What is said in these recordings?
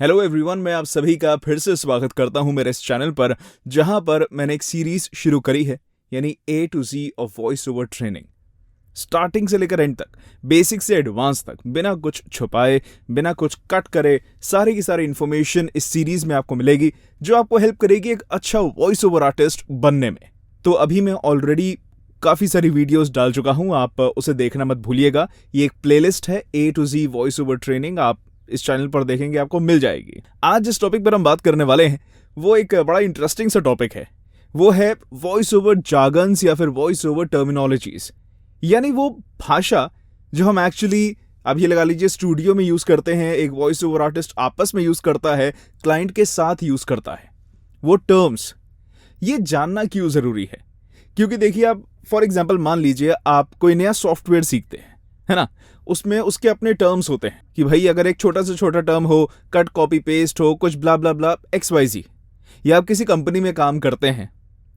Hello everyone, मैं आप सभी का फिर से स्वागत करता हूं मेरे इस चैनल पर, जहां पर मैंने एक सीरीज शुरू करी है, यानी A to Z of voice over training. Starting से लेकर एंड तक, बेसिक से एडवांस तक, बिना कुछ छुपाए, बिना कुछ कट करे, सारी की सारी इन्फॉर्मेशन इस सीरीज में आपको मिलेगी, जो आपको हेल्प करेगी एक अच्छा वॉइस ओवर आर्टिस्ट बनने में। तो अभी मैं ऑलरेडी काफ़ी सारी वीडियोस डाल चुका हूं, आप उसे देखना मत भूलिएगा। ये एक प्लेलिस्ट है A to Z voice over training, आप इस चैनल पर देखेंगे आपको मिल जाएगी। आज जिस टॉपिक पर हम बात करने वाले हैं वो एक बड़ा इंटरेस्टिंग सा टॉपिक है। वो है वॉइस ओवर जार्गन्स या फिर वॉइस ओवर टर्मिनोलॉजीज, यानी वो भाषा जो हम एक्चुअली, आप ये लगा लीजिए, स्टूडियो में यूज करते हैं, एक वॉइस ओवर आर्टिस्ट आपस में यूज करता है, क्लाइंट के साथ यूज करता है। वो टर्म्स, ये जानना क्यों जरूरी है? क्योंकि देखिए, आप फॉर एग्जाम्पल मान लीजिए आप कोई नया सॉफ्टवेयर सीखते हैं, है ना, उसमें उसके अपने टर्म्स होते हैं कि भाई अगर एक छोटा से छोटा टर्म हो, कट कॉपी पेस्ट हो, कुछ ब्ला ब्ला ब्ला XYZ, या आप किसी कंपनी में काम करते हैं,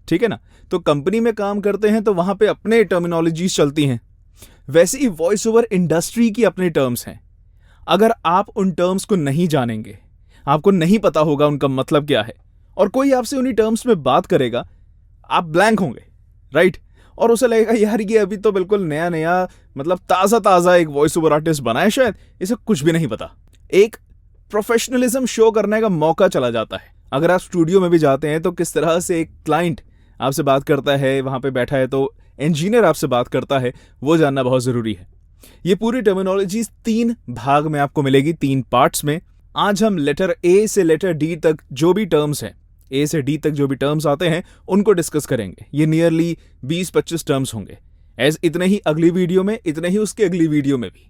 ठीक है ना, तो कंपनी में काम करते हैं तो वहां पे अपने टर्मिनोलॉजीज चलती हैं। वैसे ही वॉइस ओवर इंडस्ट्री की अपने टर्म्स हैं। अगर आप उन टर्म्स को नहीं जानेंगे, आपको नहीं पता होगा उनका मतलब क्या है, और कोई आपसे उन्हीं टर्म्स में बात करेगा, आप ब्लैंक होंगे, राइट? और उसे लगेगा यार ये अभी तो बिल्कुल नया नया, मतलब ताज़ा ताज़ा एक वॉइस ओवर आर्टिस्ट बना है, शायद इसे कुछ भी नहीं पता। एक प्रोफेशनलिज्म शो करने का मौका चला जाता है। अगर आप स्टूडियो में भी जाते हैं तो किस तरह से एक क्लाइंट आपसे बात करता है, वहाँ पे बैठा है तो इंजीनियर आपसे बात करता है, वो जानना बहुत ज़रूरी है। ये पूरी टर्मिनोलॉजी 3 भाग में आपको मिलेगी, 3 पार्ट्स में। आज हम लेटर A से लेटर D तक जो भी टर्म्स हैं, A से D तक जो भी टर्म्स आते हैं उनको डिस्कस करेंगे। ये नियरली 20-25 टर्म्स होंगे। इतने ही अगली वीडियो में, इतने ही उसके अगली वीडियो में भी।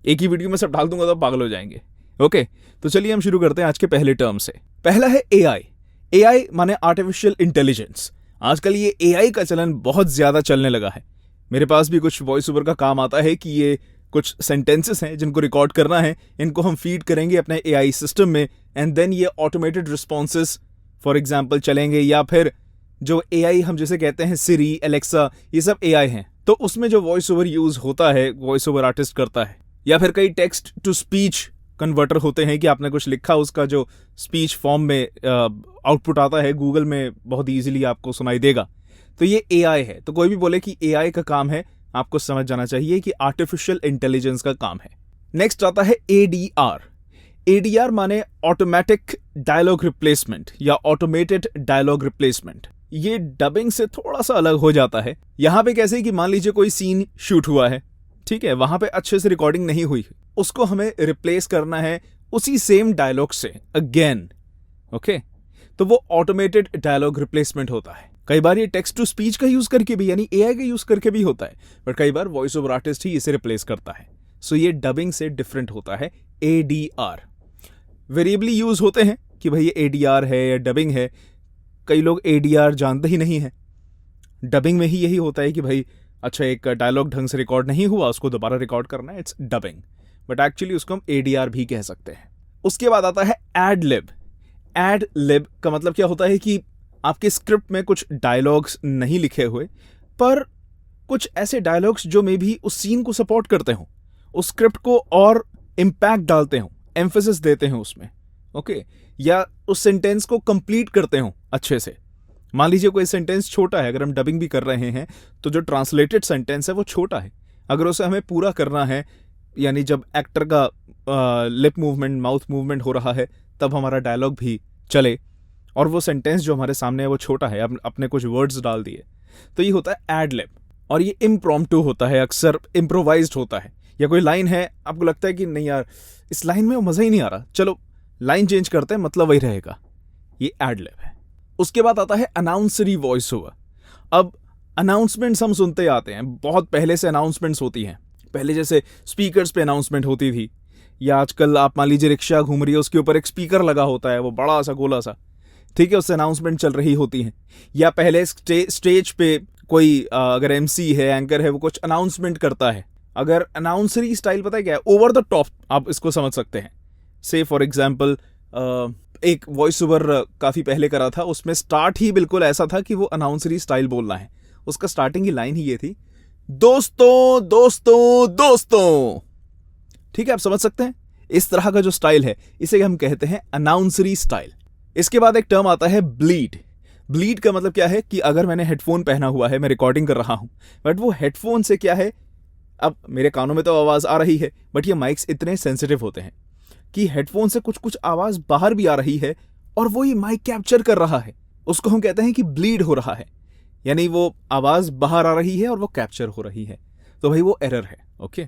एक ही वीडियो में सब डाल दूंगा तो पागल हो जाएंगे। ओके, तो चलिए हम शुरू करते हैं आज के पहले टर्म से। पहला है AI। AI माने आर्टिफिशियल इंटेलिजेंस। आजकल ये AI का चलन बहुत ज्यादा चलने लगा है। मेरे पास भी कुछ वॉइस ओवर का काम आता है कि ये कुछ सेंटेंसेस हैं जिनको रिकॉर्ड करना है, इनको हम फीड करेंगे अपने AI सिस्टम में, एंड देन ये ऑटोमेटेड रिस्पॉन्सेस फॉर एग्जाम्पल चलेंगे, या फिर जो AI हम जैसे कहते हैं सिरी, एलेक्सा, ये सब AI हैं। तो उसमें जो वॉइस ओवर यूज होता है, वॉइस ओवर आर्टिस्ट करता है। या फिर कई टेक्स्ट टू स्पीच कन्वर्टर होते हैं कि आपने कुछ लिखा, उसका जो स्पीच फॉर्म में आउटपुट आता है, गूगल में बहुत ईजिली आपको सुनाई देगा। तो ये AI है। तो कोई भी बोले कि AI का काम है, आपको समझ जाना चाहिए कि आर्टिफिशियल इंटेलिजेंस का काम है। नेक्स्ट आता है ADR। ADR माने ऑटोमेटिक डायलॉग रिप्लेसमेंट या ऑटोमेटेड डायलॉग रिप्लेसमेंट। ये डबिंग से थोड़ा सा अलग हो जाता है। यहां पे कैसे कि मान लीजिए कोई सीन शूट हुआ है, ठीक है, वहां पे अच्छे से रिकॉर्डिंग नहीं हुई, उसको हमें रिप्लेस करना है उसी सेम डायलॉग से अगेन। ओके, तो वो ऑटोमेटेड डायलॉग रिप्लेसमेंट होता है। कई बार ये टेक्स्ट टू स्पीच का यूज करके भी, यानी AI का यूज करके भी होता है, बट कई बार वॉइस ओवर आर्टिस्ट ही इसे रिप्लेस करता है। सो ये डबिंग से डिफरेंट होता है। ADR वेरिएबली यूज होते हैं कि भाई ये ADR है या डबिंग है। कई लोग ADR जानते ही नहीं है। डबिंग में ही यही होता है कि भाई अच्छा, एक डायलॉग ढंग से रिकॉर्ड नहीं हुआ, उसको दोबारा रिकॉर्ड करना है, इट्स डबिंग। बट एक्चुअली उसको हम ADR भी कह सकते हैं। उसके बाद आता है एड लिब। एड लिब का मतलब क्या होता है कि आपके स्क्रिप्ट में कुछ डायलॉग्स नहीं लिखे हुए, पर कुछ ऐसे डायलॉग्स जो मे भी उस सीन को सपोर्ट करते हों, उस स्क्रिप्ट को और इम्पैक्ट डालते हों, एम्फेसिस देते हैं उसमें, ओके, या उस सेंटेंस को कंप्लीट करते हों अच्छे से। मान लीजिए कोई सेंटेंस छोटा है, अगर हम डबिंग भी कर रहे हैं तो जो ट्रांसलेटेड सेंटेंस है वो छोटा है, अगर उसे हमें पूरा करना है, यानी जब एक्टर का लिप मूवमेंट, माउथ मूवमेंट हो रहा है, तब हमारा डायलॉग भी चले, और वो सेंटेंस जो हमारे सामने है वो छोटा है, अपने कुछ वर्ड्स डाल दिए, तो ये होता है एड लिब। और ये इम्प्रॉम्प्टू होता है, अक्सर इम्प्रोवाइज्ड होता है। या कोई लाइन है, आपको लगता है कि नहीं यार इस लाइन में वो मजा ही नहीं आ रहा, चलो लाइन चेंज करते हैं, मतलब वही रहेगा, ये एड लिब है। उसके बाद आता है अनाउंसरी वॉइस ओवर। अब अनाउंसमेंट्स हम सुनते आते हैं, बहुत पहले से अनाउंसमेंट्स होती हैं। पहले जैसे स्पीकर्स पे अनाउंसमेंट होती थी, या आजकल आप मान लीजिए रिक्शा घूम रही है, उसके ऊपर एक स्पीकर लगा होता है, वो बड़ा सा गोला सा, ठीक है, उससे अनाउंसमेंट चल रही होती है। या पहले स्टेज पे कोई अगर MC है, एंकर है, वो कुछ अनाउंसमेंट करता है। अगर अनाउंसरी स्टाइल पता है क्या है, ओवर द टॉप आप इसको समझ सकते हैं। से फॉर एग्जाम्पल एक वॉइस ओवर काफ़ी पहले करा था, उसमें स्टार्ट ही बिल्कुल ऐसा था कि वो अनाउंसरी स्टाइल बोलना है। उसका स्टार्टिंग की लाइन ही ये थी, दोस्तों दोस्तों दोस्तों। ठीक है, आप समझ सकते हैं। इस तरह का जो स्टाइल है इसे हम कहते हैं अनाउंसरी स्टाइल। इसके बाद एक टर्म आता है ब्लीड। ब्लीड का मतलब क्या है कि अगर मैंने हेडफोन पहना हुआ है, मैं रिकॉर्डिंग कर रहा हूं, बट वो हेडफोन से क्या है, अब मेरे कानों में तो आवाज़ आ रही है, बट ये माइक्स इतने सेंसिटिव होते हैं कि हेडफोन से कुछ कुछ आवाज़ बाहर भी आ रही है और वो ये माइक कैप्चर कर रहा है। उसको हम कहते हैं कि ब्लीड हो रहा है, यानी वो आवाज़ बाहर आ रही है और वो कैप्चर हो रही है, तो भाई वो एरर है। ओके,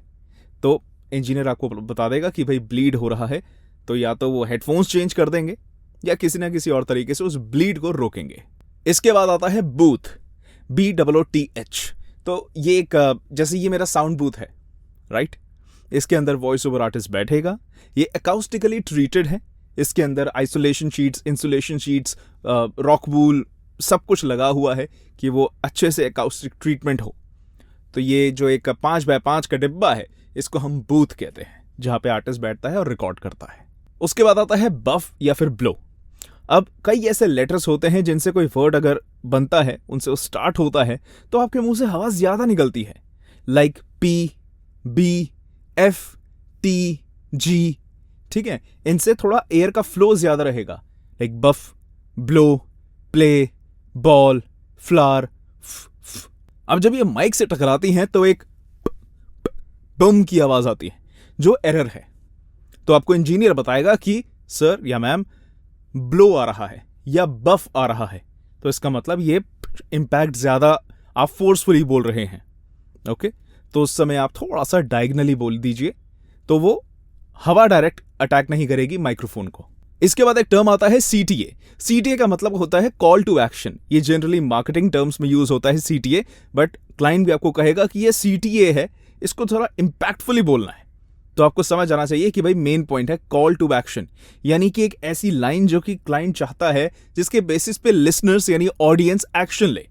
तो इंजीनियर आपको बता देगा कि भाई ब्लीड हो रहा है, तो या तो वो हेडफोन्स चेंज कर देंगे या किसी ना किसी और तरीके से उस ब्लीड को रोकेंगे। इसके बाद आता है बूथ, BOOTH। तो ये एक जैसे ये मेरा साउंड बूथ है, राइट। इसके अंदर वॉइस ओवर आर्टिस्ट बैठेगा, ये अकाउस्टिकली ट्रीटेड है, इसके अंदर isolation sheets, insulation sheets, rock wool सब कुछ लगा हुआ है कि वो अच्छे से अकाउस्टिक ट्रीटमेंट हो। तो ये जो एक 5x5 का डिब्बा है इसको हम बूथ कहते हैं, जहाँ पे आर्टिस्ट बैठता है और रिकॉर्ड करता है। उसके बाद आता है बफ या फिर ब्लो। अब कई ऐसे लेटर्स होते हैं जिनसे कोई वर्ड अगर बनता है, उनसे वो स्टार्ट होता है, तो आपके मुंह से हवा ज़्यादा निकलती है, like P, B, F, T, G। ठीक है, इनसे थोड़ा एयर का फ्लो ज़्यादा रहेगा, लाइक बफ, ब्लो, प्ले, बॉल, फ्लावर, फ। अब जब ये माइक से टकराती हैं तो एक बम की आवाज़ आती है जो एरर है। तो आपको इंजीनियर बताएगा कि सर या मैम ब्लो आ रहा है या बफ आ रहा है, तो इसका मतलब ये इम्पैक्ट ज़्यादा आप फोर्सफुली बोल रहे हैं। ओके, तो उस समय आप थोड़ा सा डायगनली बोल दीजिए, तो वो हवा डायरेक्ट अटैक नहीं करेगी माइक्रोफोन को। इसके बाद एक टर्म आता है CTA। CTA का मतलब होता है कॉल टू एक्शन। ये जनरली मार्केटिंग टर्म्स में यूज होता है CTA, बट क्लाइंट भी आपको कहेगा कि ये CTA है, इसको थोड़ा इंपैक्टफुली बोलना है। तो आपको समझ आना चाहिए कि भाई मेन पॉइंट है कॉल टू एक्शन, यानी कि एक ऐसी लाइन जो कि क्लाइंट चाहता है जिसके बेसिस पे लिसनर्स यानी ऑडियंस एक्शन ले।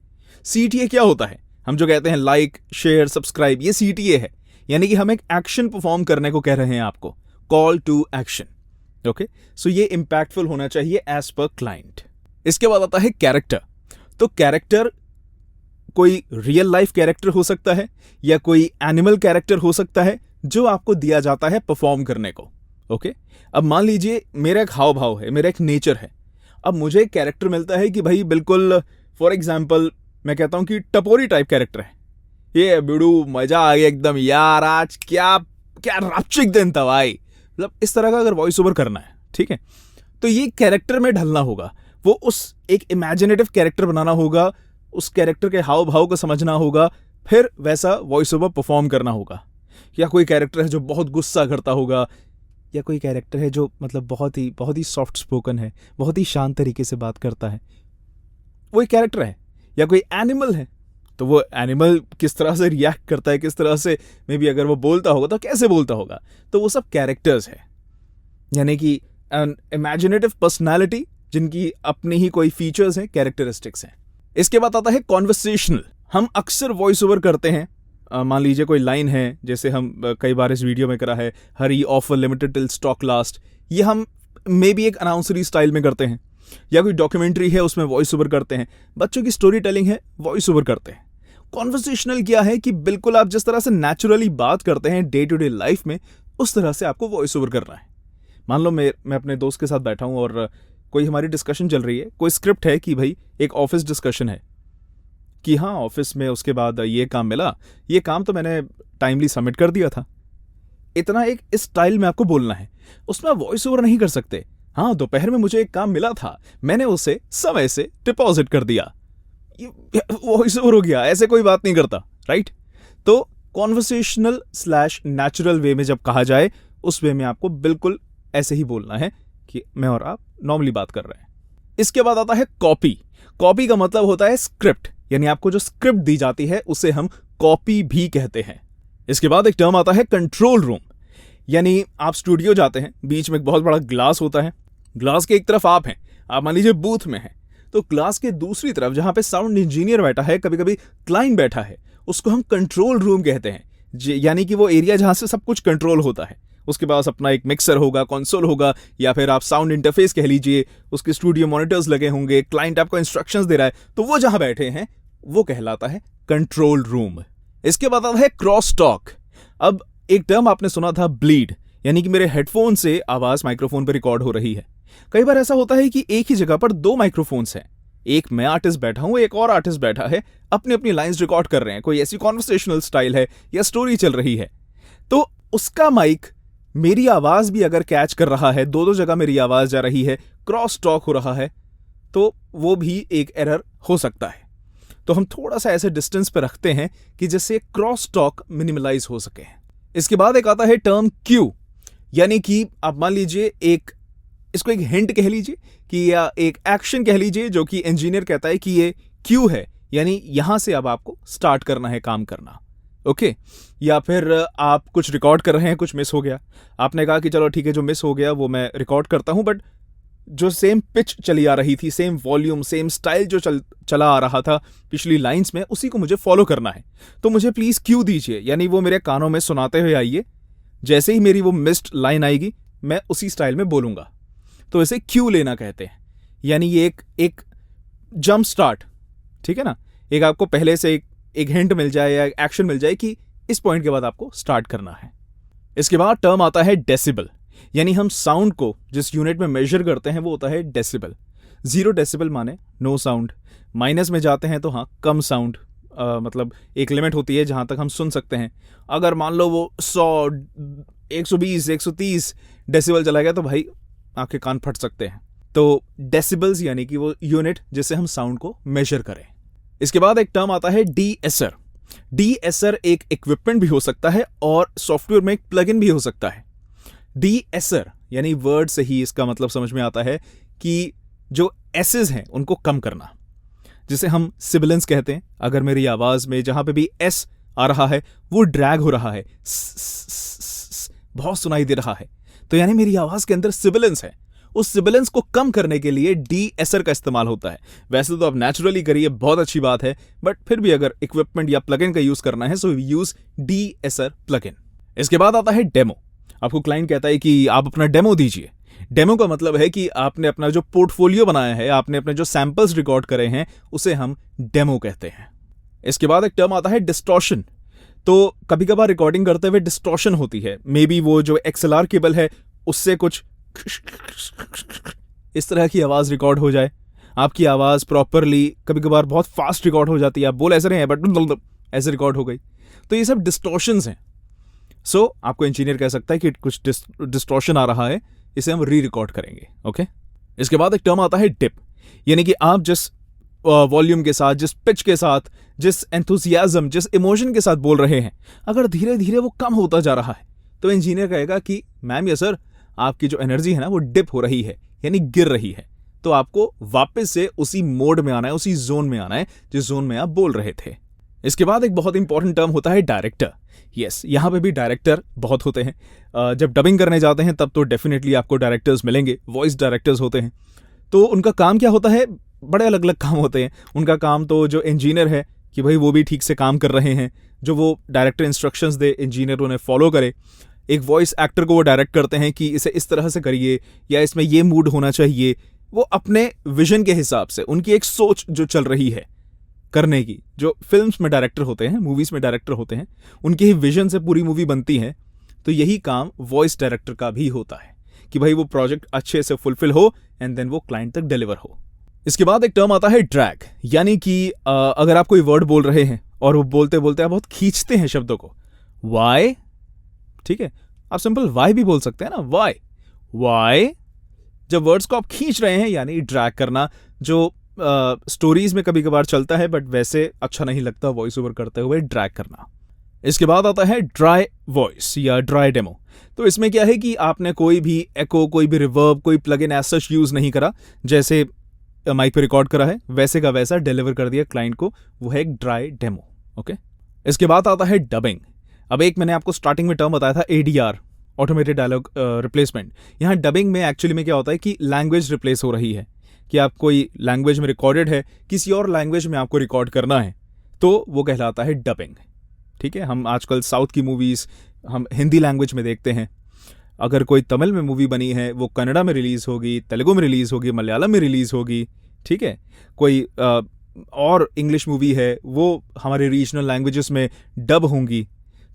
CTA क्या होता है, हम जो कहते हैं लाइक, शेयर, सब्सक्राइब, ये CTA है, यानी कि हम एक एक्शन परफॉर्म करने को कह रहे हैं आपको, कॉल टू एक्शन। ओके, सो ये इंपैक्टफुल होना चाहिए एज पर क्लाइंट। इसके बाद आता है कैरेक्टर। तो कैरेक्टर कोई रियल लाइफ कैरेक्टर हो सकता है या कोई एनिमल कैरेक्टर हो सकता है जो आपको दिया जाता है परफॉर्म करने को। ओके, अब मान लीजिए मेरा एक हाव भाव है, मेरा एक नेचर है। अब मुझे एक कैरेक्टर मिलता है कि भाई बिल्कुल, फॉर एग्जाम्पल मैं कहता हूं कि टपोरी टाइप कैरेक्टर है, ये बिड़ू मजा आ गया एकदम यार, आज क्या क्या रापचिक दिन था भाई, मतलब इस तरह का अगर वॉइस ओवर करना है, ठीक है, तो ये कैरेक्टर में ढलना होगा, वो उस एक इमेजिनेटिव कैरेक्टर बनाना होगा, उस कैरेक्टर के हाव भाव को समझना होगा, फिर वैसा वॉइस ओवर परफॉर्म करना होगा। या कोई कैरेक्टर है जो बहुत गुस्सा करता होगा, या कोई कैरेक्टर है जो मतलब बहुत ही सॉफ्ट स्पोकन है, बहुत ही शांत तरीके से बात करता है, वो एक कैरेक्टर है। या कोई एनिमल है, तो वो एनिमल किस तरह से रिएक्ट करता है, किस तरह से मे बी अगर वो बोलता होगा तो कैसे बोलता होगा, तो वो सब कैरेक्टर्स है, यानी कि एन इमेजिनेटिव पर्सनैलिटी जिनकी अपनी ही कोई फीचर्स हैं, कैरेक्टरिस्टिक्स हैं। इसके बाद आता है कॉन्वर्सेशनल। हम अक्सर वॉइस ओवर करते हैं, मान लीजिए कोई लाइन है, जैसे हम कई बार इस वीडियो में करा है, hurry offer limited till stock last, ये हम मे बी एक अनाउंसरी स्टाइल में करते हैं, या कोई डॉक्यूमेंट्री है उसमें वॉइस ओवर करते हैं, बच्चों की स्टोरी टेलिंग है वॉइस ओवर करते हैं। कॉन्वर्सेशनल क्या है कि बिल्कुल आप जिस तरह से नेचुरली बात करते हैं डे टू डे लाइफ में, उस तरह से आपको वॉइस ओवर करना है। मान लो मैं अपने दोस्त के साथ बैठा हूं और कोई हमारी डिस्कशन चल रही है, कोई स्क्रिप्ट है कि भाई एक ऑफिस डिस्कशन है कि हाँ ऑफिस में उसके बाद ये काम मिला, ये काम तो मैंने टाइमली सबमिट कर दिया था, इतना एक इस स्टाइल में आपको बोलना है। उसमें वॉइस ओवर नहीं कर सकते, हाँ दोपहर में मुझे एक काम मिला था, मैंने उसे समय से डिपॉजिट कर दिया, वॉइस ओवर हो गया, ऐसे कोई बात नहीं करता, राइट। तो कॉन्वर्सेशनल स्लैश नेचुरल वे में जब कहा जाए, उस वे में आपको बिल्कुल ऐसे ही बोलना है कि मैं और आप नॉर्मली बात कर रहे हैं। इसके बाद आता है कॉपी। कॉपी का मतलब होता है स्क्रिप्ट, यानी आपको जो स्क्रिप्ट दी जाती है उसे हम कॉपी भी कहते हैं। इसके बाद एक टर्म आता है कंट्रोल रूम, यानी आप स्टूडियो जाते हैं, बीच में एक बहुत बड़ा ग्लास होता है, ग्लास के एक तरफ आप हैं, आप मान लीजिए बूथ में हैं, तो ग्लास के दूसरी तरफ जहां पे साउंड इंजीनियर बैठा है, कभी कभी क्लाइंट बैठा है, उसको हम कंट्रोल रूम कहते हैं, यानी कि वो एरिया जहां से सब कुछ कंट्रोल होता है। उसके पास अपना एक मिक्सर होगा, कंसोल होगा, या फिर आप साउंड इंटरफेस कह लीजिए, उसके स्टूडियो मॉनिटर्स लगे होंगे, क्लाइंट आपको इंस्ट्रक्शंस दे रहा है, तो वो जहां बैठे हैं वो कहलाता है कंट्रोल रूम। इसके बाद आता है क्रॉस टॉक। अब एक टर्म आपने सुना था ब्लीड, यानी कि मेरे हेडफोन से आवाज़ माइक्रोफोन पर रिकॉर्ड हो रही है। कई बार ऐसा होता है कि एक ही जगह पर दो माइक्रोफोन्स हैं, एक मैं आर्टिस्ट बैठा हूं, एक और आर्टिस्ट बैठा है, अपनी अपनी लाइंस रिकॉर्ड कर रहे हैं, कोई ऐसी कॉन्वर्सेशनल स्टाइल है या स्टोरी चल रही है, तो उसका माइक मेरी आवाज़ भी अगर कैच कर रहा है, दो दो जगह मेरी आवाज़ जा रही है, क्रॉस टॉक हो रहा है, तो वो भी एक एरर हो सकता है। तो हम थोड़ा सा ऐसे डिस्टेंस पे रखते हैं कि जिससे क्रॉस टॉक मिनिमलाइज हो सके। इसके बाद एक आता है टर्म क्यू, यानी कि आप मान लीजिए इसको एक हिंट कह लीजिए कि या एक एक्शन कह लीजिए, जो कि इंजीनियर कहता है कि ये क्यू है, यानी यहां से अब आपको स्टार्ट करना है काम करना। ओके, या फिर आप कुछ रिकॉर्ड कर रहे हैं, कुछ मिस हो गया, आपने कहा कि चलो ठीक है, जो मिस हो गया वो मैं रिकॉर्ड करता हूं, बट जो सेम पिच चली आ रही थी, सेम वॉल्यूम, सेम स्टाइल जो चला आ रहा था पिछली लाइंस में, उसी को मुझे फॉलो करना है। तो मुझे प्लीज क्यू दीजिए, यानी वो मेरे कानों में सुनाते हुए आइए। जैसे ही मेरी वो मिस्ड लाइन आएगी, मैं उसी स्टाइल में बोलूंगा। तो इसे क्यू लेना कहते हैं, यानी ये एक जंप स्टार्ट, ठीक है ना। एक आपको पहले से एक हिंट मिल जाए या एक्शन मिल जाए कि इस पॉइंट के बाद आपको स्टार्ट करना है। इसके बाद टर्म आता है डेसिबल, यानी हम साउंड को जिस यूनिट में मेजर करते हैं वो होता है डेसिबल। 0 डेसिबल माने नो साउंड, माइनस में जाते हैं तो हाँ कम साउंड, मतलब एक लिमिट होती है जहां तक हम सुन सकते हैं। अगर मान लो वो 100, 120, 130 डेसिबल चला गया तो भाई आपके कान फट सकते हैं। तो डेसिबल्स यानी कि वो यूनिट जिससे हम साउंड को मेजर करें। इसके बाद एक टर्म आता है डीएसर। डीएसर एक इक्विपमेंट भी हो सकता है और सॉफ्टवेयर में एक प्लगइन भी हो सकता है। डीएसर यानी वर्ड से ही इसका मतलब समझ में आता है कि जो एसेस हैं उनको कम करना, जिसे हम सिबिलेंस कहते हैं। अगर मेरी आवाज में जहां पे भी एस आ रहा है वो ड्रैग हो रहा है, बहुत सुनाई दे रहा है, तो यानी मेरी आवाज के अंदर सिबिलेंस है। उस सिबिलेंस को कम करने के लिए डीएसर का इस्तेमाल होता है। वैसे तो आप नेचुरली करिए, बहुत अच्छी बात है, बट फिर भी अगर इक्विपमेंट या प्लगइन का यूज करना है सो यूज डीएसर प्लगइन। इसके बाद आता है डेमो। आपको क्लाइंट कहता है कि आप अपना डेमो दीजिए। डेमो का मतलब है कि आपने अपना जो पोर्टफोलियो बनाया है, आपने अपने जो सैंपल्स रिकॉर्ड करे हैं, उसे हम डेमो कहते हैं। इसके बाद एक टर्म आता है डिस्टॉर्शन। तो कभी कभार रिकॉर्डिंग करते हुए डिस्टॉर्शन होती है, मे बी वो जो एक्सएलआर केबल है उससे कुछ इस तरह की आवाज रिकॉर्ड हो जाए। आपकी आवाज प्रॉपरली कभी कभार बहुत फास्ट रिकॉर्ड हो जाती है, आप बोल ऐसे रहे हैं बट ऐसे रिकॉर्ड हो गई, तो ये सब डिस्टॉर्शंस हैं। सो आपको इंजीनियर कह सकता है कि कुछ डिस्टॉर्शन आ रहा है, इसे हम री रिकॉर्ड करेंगे। ओके, इसके बाद एक टर्म आता है डिप, यानी कि आप जिस वॉल्यूम के साथ, जिस पिच के साथ, जिस एंथुसियाज्म, जिस इमोशन के साथ बोल रहे हैं, अगर धीरे धीरे वो कम होता जा रहा है तो इंजीनियर कहेगा कि मैम या सर आपकी जो एनर्जी है ना वो डिप हो रही है, यानी गिर रही है। तो आपको वापस से उसी मोड में आना है, उसी जोन में आना है जिस जोन में आप बोल रहे थे। इसके बाद एक बहुत इंपॉर्टेंट टर्म होता है डायरेक्टर। यस, यहाँ पे भी डायरेक्टर बहुत होते हैं। जब डबिंग करने जाते हैं तब तो डेफिनेटली आपको डायरेक्टर्स मिलेंगे, वॉइस डायरेक्टर्स होते हैं। तो उनका काम क्या होता है? बड़े अलग अलग काम होते हैं। उनका काम तो जो इंजीनियर है कि भाई वो भी ठीक से काम कर रहे हैं, जो वो डायरेक्टर इंस्ट्रक्शंस दे, इंजीनियर उन्हें फॉलो करे। एक वॉइस एक्टर को वो डायरेक्ट करते हैं कि इसे इस तरह से करिए या इसमें ये मूड होना चाहिए। वो अपने विजन के हिसाब से, उनकी एक सोच जो चल रही है करने की, जो फिल्म्स में डायरेक्टर होते हैं, मूवीज में डायरेक्टर होते हैं, उनके ही विजन से पूरी मूवी बनती है। तो यही काम वॉइस डायरेक्टर का भी होता है कि भाई वो प्रोजेक्ट अच्छे से फुलफिल हो एंड देन वो क्लाइंट तक डिलीवर हो। इसके बाद एक टर्म आता है ड्रैग, यानी कि अगर आप कोई वर्ड बोल रहे हैं और वो बोलते बोलते आप बहुत खींचते हैं शब्दों को, वाई, ठीक है, आप सिंपल वाई भी बोल सकते हैं ना, वाई वाई। जब वर्ड्स को आप खींच रहे हैं यानी ड्रैग करना, जो स्टोरीज में कभी कभार चलता है बट वैसे अच्छा नहीं लगता वॉइस ओवर करते हुए ड्रैग करना। इसके बाद आता है ड्राई वॉइस या ड्राई डेमो। तो इसमें क्या है कि आपने कोई भी एको, कोई भी रिवर्ब, कोई प्लगइन एज सच यूज नहीं करा, जैसे माइक पे रिकॉर्ड करा है वैसे का वैसा डिलीवर कर दिया क्लाइंट को, वो है एक ड्राई डेमो। ओके, इसके बाद आता है डबिंग। अब एक मैंने आपको स्टार्टिंग में टर्म बताया था एडीआर, ऑटोमेटेड डायलॉग रिप्लेसमेंट। यहाँ डबिंग में एक्चुअली में क्या होता है कि लैंग्वेज रिप्लेस हो रही है, कि आप कोई लैंग्वेज में रिकॉर्डेड है, किसी और लैंग्वेज में आपको रिकॉर्ड करना है, तो वो कहलाता है डबिंग। ठीक है, हम आजकल साउथ की मूवीज हम हिंदी लैंग्वेज में देखते हैं। अगर कोई तमिल में मूवी बनी है वो कन्नड़ा में रिलीज होगी, तेलुगु में रिलीज होगी, मलयालम में रिलीज होगी। ठीक है, कोई और इंग्लिश मूवी है वो हमारे रीजनल लैंग्वेजेस में डब होंगी,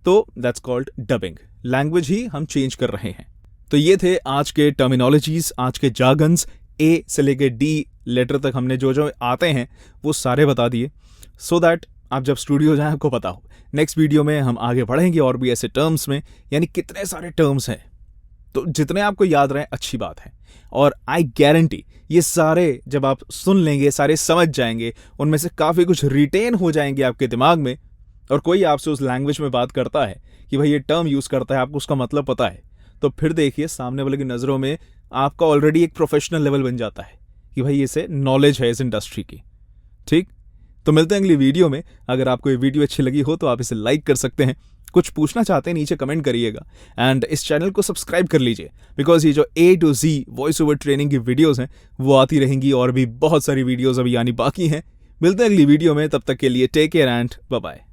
तो दैट्स कॉल्ड डबिंग। लैंग्वेज ही हम चेंज कर रहे हैं। तो ये थे आज के टर्मिनोलॉजीज, आज के जार्गन्स। ए से लेके डी लेटर तक हमने जो जो आते हैं वो सारे बता दिए, सो दैट आप जब स्टूडियो जाएं आपको पता हो। नेक्स्ट वीडियो में हम आगे बढ़ेंगे और भी ऐसे टर्म्स में, यानी कितने सारे टर्म्स हैं, तो जितने आपको याद रहे अच्छी बात है। और आई गारंटी ये सारे जब आप सुन लेंगे, सारे समझ जाएंगे, उनमें से काफ़ी कुछ रिटेन हो जाएंगे आपके दिमाग में। और कोई आपसे उस लैंग्वेज में बात करता है कि भाई ये टर्म यूज़ करता है, आपको उसका मतलब पता है, तो फिर देखिए सामने वाले की नज़रों में आपका ऑलरेडी एक प्रोफेशनल लेवल बन जाता है कि भाई इसे नॉलेज है इस इंडस्ट्री की। ठीक, तो मिलते हैं अगली वीडियो में। अगर आपको ये वीडियो अच्छी लगी हो तो आप इसे लाइक कर सकते हैं, कुछ पूछना चाहते हैं नीचे कमेंट करिएगा, एंड इस चैनल को सब्सक्राइब कर लीजिए, बिकॉज ये जो A to Z voice over training की वीडियोस हैं वो आती रहेंगी, और भी बहुत सारी वीडियोस अभी आनी बाकी हैं। मिलते हैं अगली वीडियो में, तब तक के लिए take care and bye bye.